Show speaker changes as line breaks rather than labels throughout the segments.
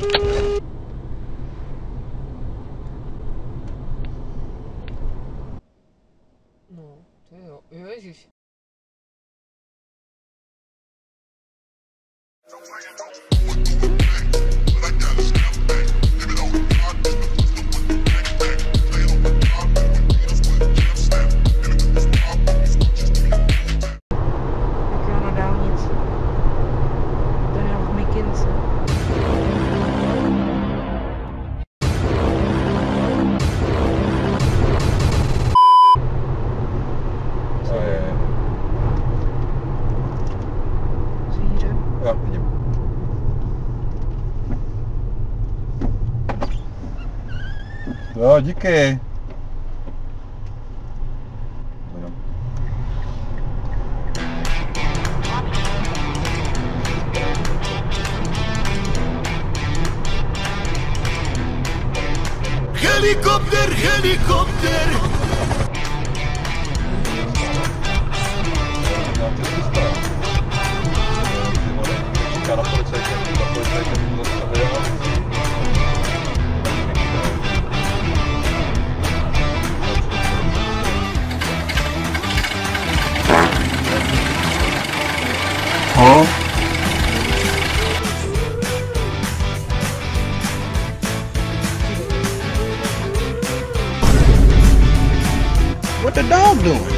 No, Jezus.
Ja, vidím. Jo, díky.
Helikopter, helikopter!
What the dog doing?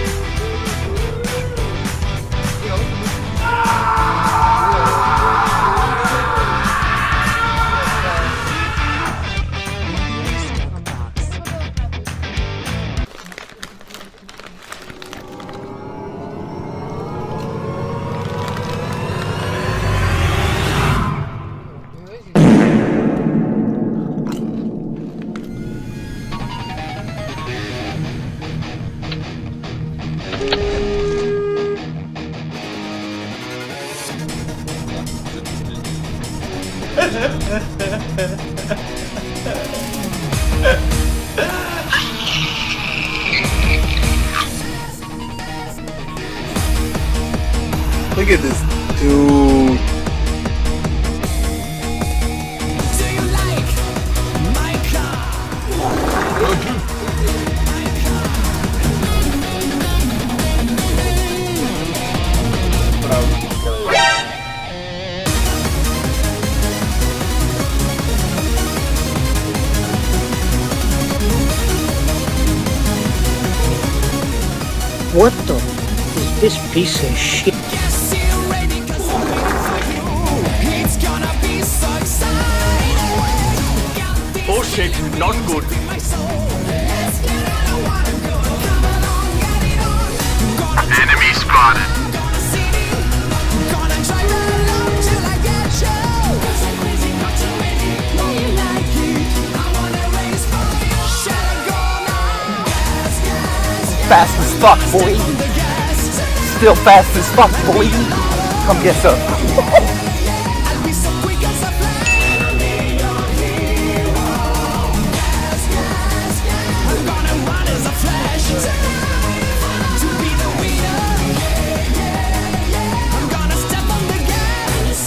Look at this dude.
Do you like my car?
What the is this piece of shit?
Guess you're ready 'cause it's gonna be so exciting.
Oh shit, not good.
My soul. Let's get it, I wanna go. Come along, get it on. Gonna
Enemy spotted.
gonna see you. Gonna drive along till I get you. 'Cause I'm crazy, not too many. Know you like it. I wanna race for you. Shall I go now? Gas, gas, gas.
Fast as fuck, boy.
The gas.
Still fast as fuck, boy. Come get some.
I'll be so quick as a flash. Gas, gas, gas. I'm gonna run as a flash. To be the winner. I'm gonna step on the gas.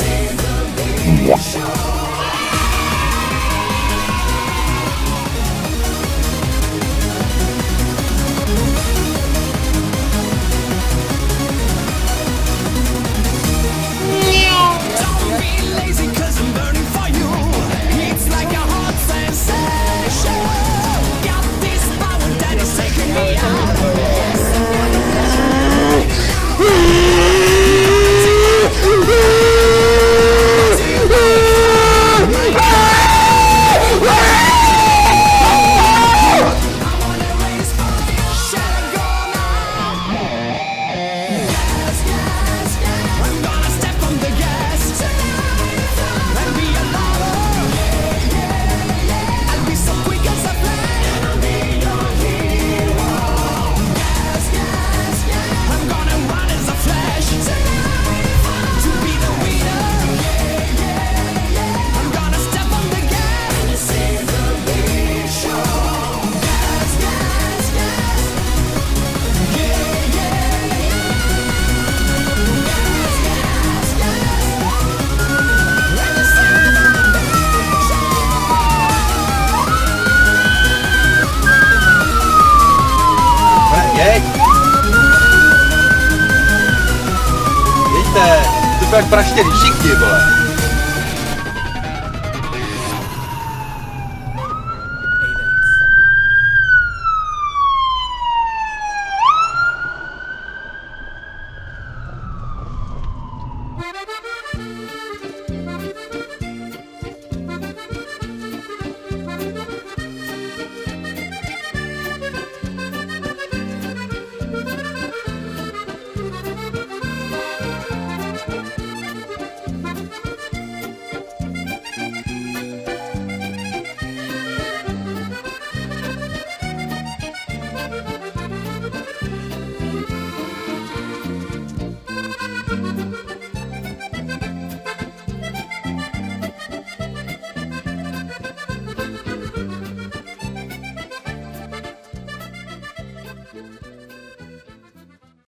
praštěný všichni, vole.